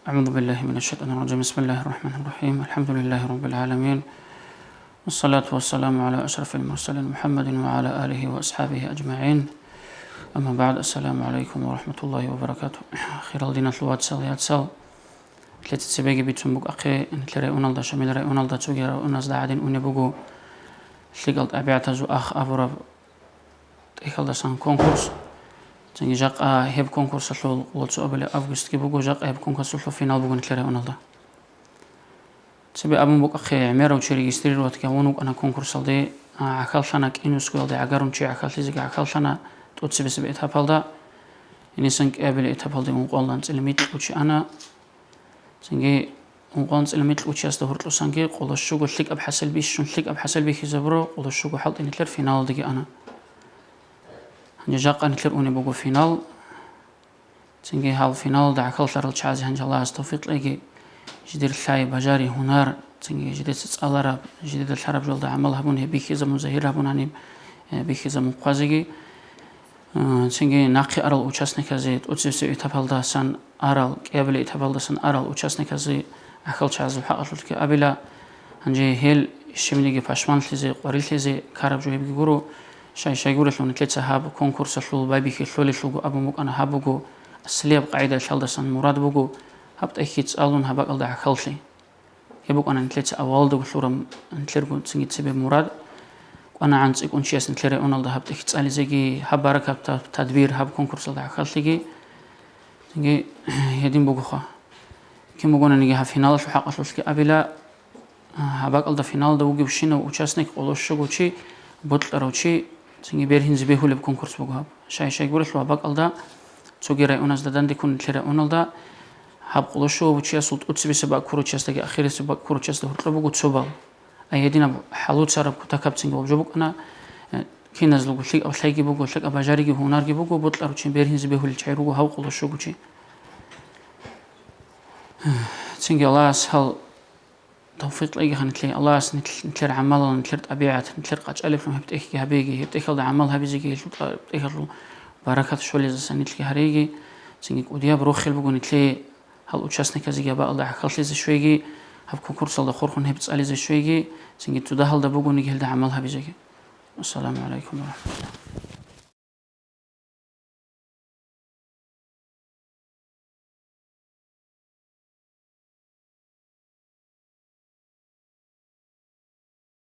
أعوذ بالله من الشيطان الرجيم. بسم الله الرحمن الرحيم. الحمد لله رب العالمين، والصلاة والسلام على أشرف المرسلين محمد وعلى آله وأصحابه أجمعين. أما بعد، السلام عليكم ورحمة الله وبركاته. خير الدين الواد سليات سل ثلاثة سباقي بيتم بق أخي إن ترى أونالدا شميل رأي أونالدا تجرا أوناس داعدين أونبوجو ثقلت أبيعت زو أخ أبورا تيخلد سان كونكورس تنجي جاق هيب كونكورس سلول قلتو قبل أغسطس كي بوجو جاق هيب كونكورس سلول فينال بوجو نتلري أونالدا تبي أبو بق أخي عميرو تشري يستري روت كونو أنا كونكورس دي عخال شنا كإنو سكول دي عقارن شيء عخال تيجي عخال شنا توتسي بس بيتهابلدا إني سنك قبل إتهابلدا مقولن تلميت وشي أنا تنجي مقولن تلميت وشي أستهرت لسانجي قول الشوق ثق أبحث البيش شون ثق أبحث البيش يزبرو قول الشوق حلط إن تلر فينال دي أنا جاق أن تلر أوني بوجو فينال تنجي هالفينال دع كل شر الشعازي هنج الله استوفيق لقي جدير الثاي بجاري هنار تنجي جديد تسألرا جديد الحرب جلد عملها بونه بيخيزة مزهيرها بوناني بيخيزة مقازجي تنجي ناقي أرل وشاسنك زي تؤسس يتفلدا سن أرل قبل يتفلدا سن أرل وشاسنك زي أخل شعز وحقل لك قبله هنجي هيل الشمليجي فاشمان لزي قريل لزي كارب جوي بيجورو شاي يقول لهم نتلت هاب كونكورس الحلول بايبي كي الحلول أبو مك أنا هابوجو السليب قاعدة الحلدة سن مراد بوجو هبت أكيد سألون هبق الله عخلشي يبوك أنا نتلت أول دو الحلول نتلرجو تسنجي تسبب مراد وأنا عن تكون شيء نتلري أنا الله هبت أكيد سألي زيجي هب بركة تدبير هب كونكورس الله عخلشي تنجي يدين بوجو خا كم بقولنا نيجي هفينال شو حق أصلك أبلا هبق الله فينال ده وجب شينا وشاسنك قولش شو شيء بطل روشي تنجي بيرهن زبيه اللي بكونكورس بوجهاب شاي يقول لك هبق الله تجري أوناس ددان ديكون تلري أونالدا هب قولشوا وشيا صوت أتسبي سباق كوروتشي استجي أخير سباق كوروتشي استهرت لبوجو تسوبال أيدينا حلوت سرب كتكب تنجي وجبك أنا كي نزلوا قلت لك أو شيء بوجو قلت لك أبجاري جي هونار جي بوجو بطل روشي بيرهن زبيه اللي تشيروجو هاو قولشوا وشي تنجي الله أسهل توفيق لقي خنتلي الله أس نتلر عمل نتلر طبيعة نتلر قاش ألف لهم هبتأكي هبيجي هبتأكل ده عمل هبيجي هبتأكل بركة شولي زي نتلي هريجي تنجي وديا بروخ البوجو نتلي هل أشاسني كذي جبا الله حكالي زي شويجي هب كونكورس الله خورخن هبتسألي زي شويجي تنجي تده هل ده بوجو نيجي هل ده عمل هبيجي. السلام عليكم ورحمة الله.